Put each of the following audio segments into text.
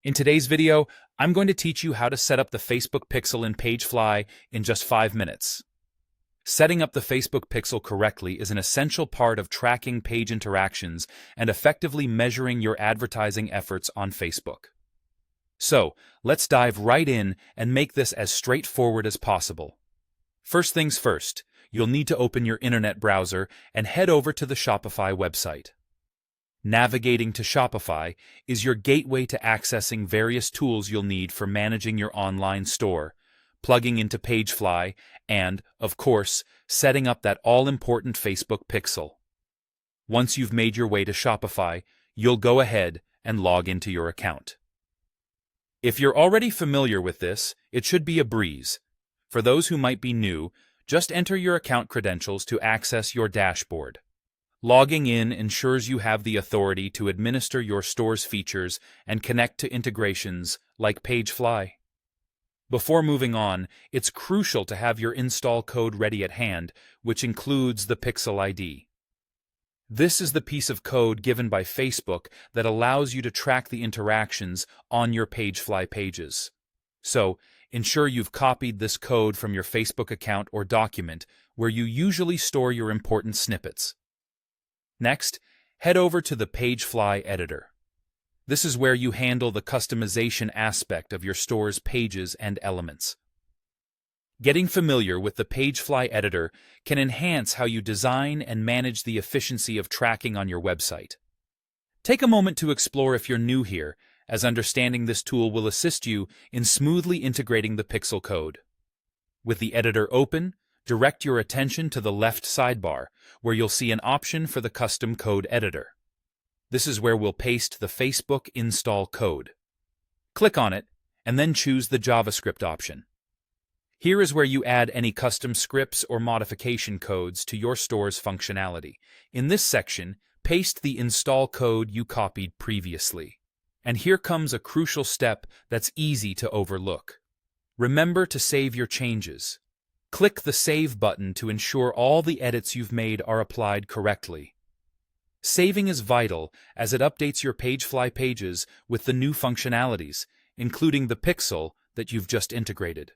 In today's video, I'm going to teach you how to set up the Facebook pixel in Pagefly in just 5 minutes. Setting up the Facebook pixel correctly is an essential part of tracking page interactions and effectively measuring your advertising efforts on Facebook. So, let's dive right in and make this as straightforward as possible. First things first, you'll need to open your internet browser and head over to the Shopify website. Navigating to Shopify is your gateway to accessing various tools you'll need for managing your online store, plugging into Pagefly, and, of course, setting up that all-important Facebook pixel. Once you've made your way to Shopify, you'll go ahead and log into your account. If you're already familiar with this, it should be a breeze. For those who might be new, just enter your account credentials to access your dashboard. Logging in ensures you have the authority to administer your store's features and connect to integrations like Pagefly. Before moving on, it's crucial to have your install code ready at hand, which includes the Pixel ID. This is the piece of code given by Facebook that allows you to track the interactions on your Pagefly pages. So, ensure you've copied this code from your Facebook account or document where you usually store your important snippets. Next, head over to the Pagefly editor. This is where you handle the customization aspect of your store's pages and elements. Getting familiar with the Pagefly editor can enhance how you design and manage the efficiency of tracking on your website. Take a moment to explore if you're new here, as understanding this tool will assist you in smoothly integrating the pixel code. With the editor open, direct your attention to the left sidebar, where you'll see an option for the custom code editor. This is where we'll paste the Facebook install code. Click on it, and then choose the JavaScript option. Here is where you add any custom scripts or modification codes to your store's functionality. In this section, paste the install code you copied previously. And here comes a crucial step that's easy to overlook. Remember to save your changes. Click the Save button to ensure all the edits you've made are applied correctly. Saving is vital as it updates your Pagefly pages with the new functionalities, including the pixel that you've just integrated.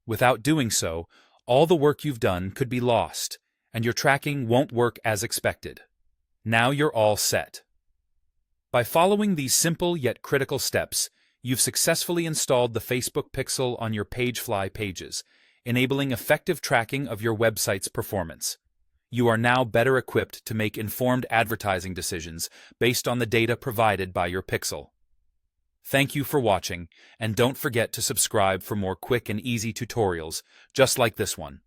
Without doing so, all the work you've done could be lost, and your tracking won't work as expected. Now you're all set. By following these simple yet critical steps, you've successfully installed the Facebook pixel on your Pagefly pages, enabling effective tracking of your website's performance. You are now better equipped to make informed advertising decisions based on the data provided by your pixel. Thank you for watching, and don't forget to subscribe for more quick and easy tutorials just like this one.